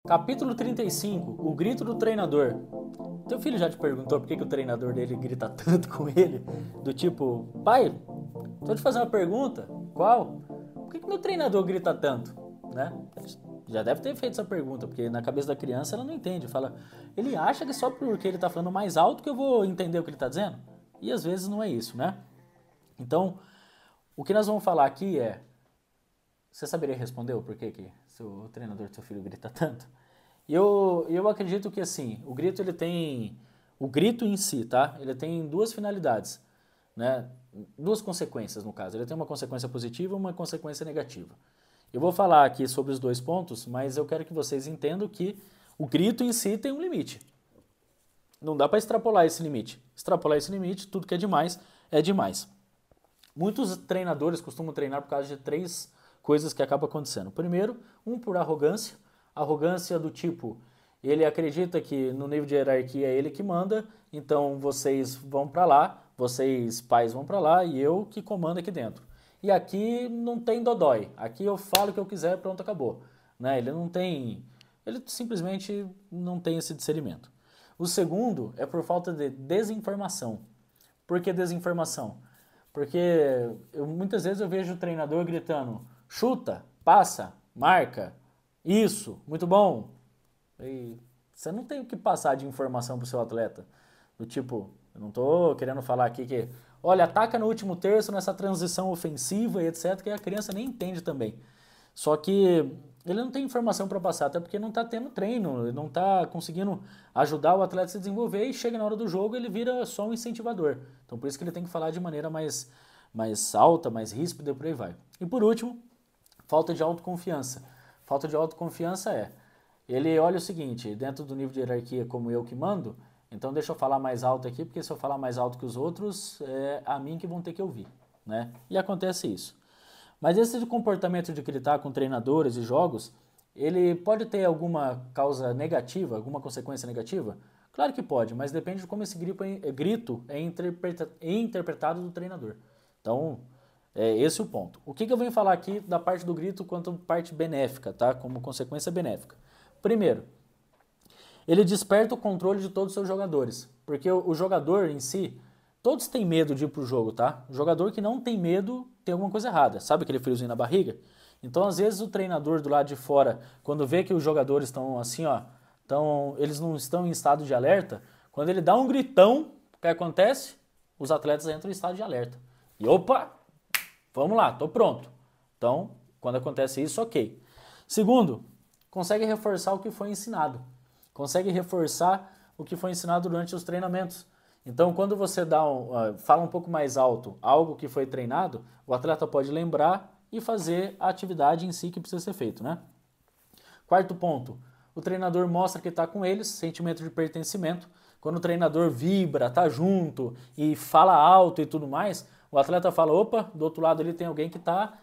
Capítulo 35, o grito do treinador. Teu filho já te perguntou por que o treinador dele grita tanto com ele? Do tipo, pai, tô te fazendo uma pergunta. Qual? Por que meu treinador grita tanto? Né? Já deve ter feito essa pergunta, porque na cabeça da criança ela não entende. Fala, ele acha que só porque ele tá falando mais alto que eu vou entender o que ele tá dizendo? E às vezes não é isso, né? Então, o que nós vamos falar aqui é, você saberia responder o porquê que o treinador do seu filho grita tanto? E eu acredito que assim, o grito ele tem, o grito em si, tá? Ele tem duas finalidades, né? Duas consequências no caso. Ele tem uma consequência positiva e uma consequência negativa. Eu vou falar aqui sobre os dois pontos, mas eu quero que vocês entendam que o grito em si tem um limite. Não dá para extrapolar esse limite. Extrapolar esse limite, tudo que é demais é demais. Muitos treinadores costumam treinar por causa de três coisas que acabam acontecendo. Primeiro, por arrogância. Arrogância do tipo, ele acredita que no nível de hierarquia é ele que manda, então vocês vão para lá, vocês pais vão para lá e eu que comando aqui dentro. E aqui não tem dodói, aqui eu falo o que eu quiser, pronto, acabou. Né? Ele simplesmente não tem esse discernimento. O segundo é por falta de desinformação. Por que desinformação? Porque muitas vezes eu vejo o treinador gritando, chuta, passa, marca, isso, muito bom. E você não tem o que passar de informação para o seu atleta. Do tipo, eu não estou querendo falar aqui que, olha, ataca no último terço nessa transição ofensiva e etc, que a criança nem entende também. Só que ele não tem informação para passar, até porque não está tendo treino, ele não está conseguindo ajudar o atleta a se desenvolver e chega na hora do jogo ele vira só um incentivador. Então por isso que ele tem que falar de maneira mais alta, mais ríspida e por aí vai. E por último, falta de autoconfiança. Falta de autoconfiança ele olha o seguinte, dentro do nível de hierarquia como eu que mando, então deixa eu falar mais alto aqui, porque se eu falar mais alto que os outros, é a mim que vão ter que ouvir, né? E acontece isso. Mas esse comportamento de gritar com treinadores e jogos, ele pode ter alguma causa negativa, alguma consequência negativa? Claro que pode, mas depende de como esse grito é interpretado do treinador. Então, é esse o ponto. O que eu venho falar aqui da parte do grito quanto parte benéfica, tá? Como consequência benéfica. Primeiro, ele desperta o controle de todos os seus jogadores, porque o jogador em si, todos têm medo de ir pro jogo, tá? O jogador que não tem medo tem alguma coisa errada. Sabe aquele friozinho na barriga? Então, às vezes, o treinador do lado de fora, quando vê que os jogadores estão assim, ó, eles não estão em estado de alerta, quando ele dá um gritão, o que acontece? Os atletas entram em estado de alerta. E opa, vamos lá, tô pronto. Então, quando acontece isso, ok. Segundo, consegue reforçar o que foi ensinado. Consegue reforçar o que foi ensinado durante os treinamentos. Então, quando você fala um pouco mais alto algo que foi treinado, o atleta pode lembrar e fazer a atividade em si que precisa ser feito, né? Quarto ponto, o treinador mostra que está com eles, sentimento de pertencimento. Quando o treinador vibra, tá junto e fala alto e tudo mais, o atleta fala, opa, do outro lado ali tem alguém que está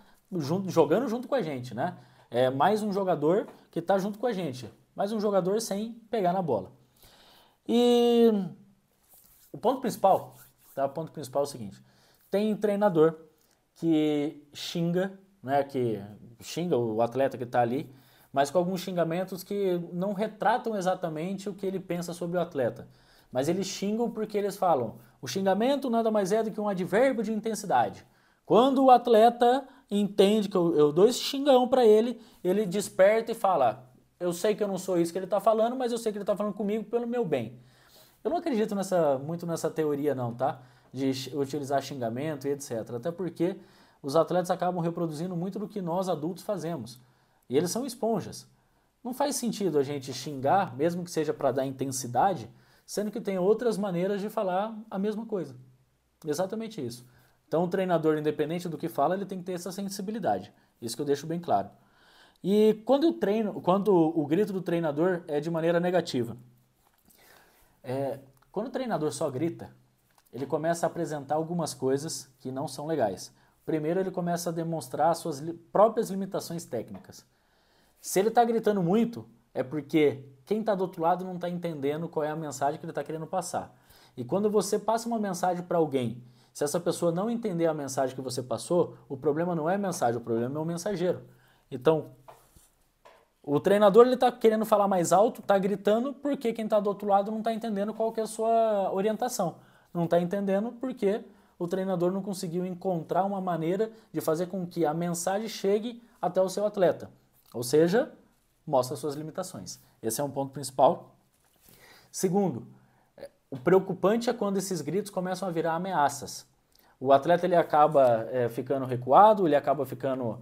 jogando junto com a gente, né? É mais um jogador que está junto com a gente, mais um jogador sem pegar na bola. E o ponto principal, tá? O ponto principal é o seguinte: tem treinador que xinga, né? Que xinga o atleta que está ali, mas com alguns xingamentos que não retratam exatamente o que ele pensa sobre o atleta. Mas eles xingam porque eles falam: o xingamento nada mais é do que um advérbio de intensidade. Quando o atleta entende que eu dou esse xingão para ele, ele desperta e fala: eu sei que eu não sou isso que ele está falando, mas eu sei que ele está falando comigo pelo meu bem. Eu não acredito muito nessa teoria não, tá? De utilizar xingamento e etc. Até porque os atletas acabam reproduzindo muito do que nós adultos fazemos. E eles são esponjas. Não faz sentido a gente xingar, mesmo que seja para dar intensidade, sendo que tem outras maneiras de falar a mesma coisa. Exatamente isso. Então o treinador, independente do que fala, ele tem que ter essa sensibilidade. Isso que eu deixo bem claro. E quando o grito do treinador é de maneira negativa, quando o treinador só grita, ele começa a apresentar algumas coisas que não são legais. Primeiro, ele começa a demonstrar suas próprias limitações técnicas. Se ele está gritando muito, é porque quem está do outro lado não está entendendo qual é a mensagem que ele está querendo passar. E quando você passa uma mensagem para alguém, se essa pessoa não entender a mensagem que você passou, o problema não é a mensagem, o problema é o mensageiro. Então, O treinador ele está querendo falar mais alto, está gritando, porque quem está do outro lado não está entendendo qual que é a sua orientação. Não está entendendo porque o treinador não conseguiu encontrar uma maneira de fazer com que a mensagem chegue até o seu atleta. Ou seja, mostra suas limitações. Esse é um ponto principal. Segundo, o preocupante é quando esses gritos começam a virar ameaças. O atleta ele acaba ficando recuado, ele acaba ficando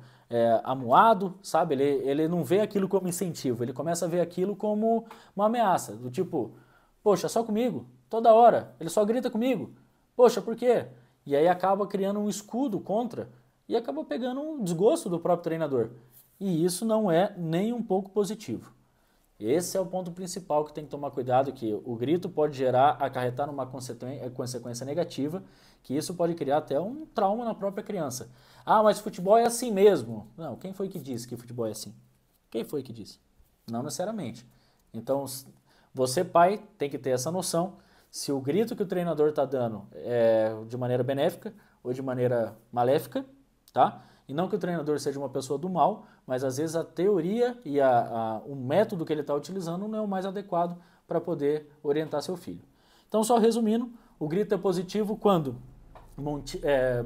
amuado, sabe? Ele não vê aquilo como incentivo, ele começa a ver aquilo como uma ameaça, do tipo, poxa, só comigo, toda hora, ele só grita comigo, poxa, por quê? E aí acaba criando um escudo contra e acaba pegando um desgosto do próprio treinador. E isso não é nem um pouco positivo. Esse é o ponto principal que tem que tomar cuidado, que o grito pode acarretar numa consequência negativa, que isso pode criar até um trauma na própria criança. Ah, mas futebol é assim mesmo. Não, quem foi que disse que futebol é assim? Quem foi que disse? Não necessariamente. Então, você pai tem que ter essa noção, se o grito que o treinador está dando é de maneira benéfica ou de maneira maléfica, tá? E não que o treinador seja uma pessoa do mal, mas às vezes a teoria e o método que ele está utilizando não é o mais adequado para poder orientar seu filho. Então, só resumindo, o grito é positivo quando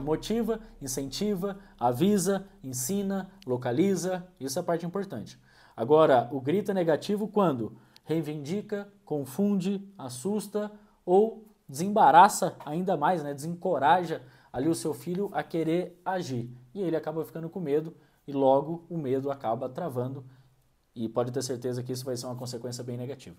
motiva, incentiva, avisa, ensina, localiza, isso é a parte importante. Agora, o grito é negativo quando reivindica, confunde, assusta ou desembaraça ainda mais, né? Desencoraja ali o seu filho a querer agir. E ele acaba ficando com medo e logo o medo acaba travando e pode ter certeza que isso vai ser uma consequência bem negativa.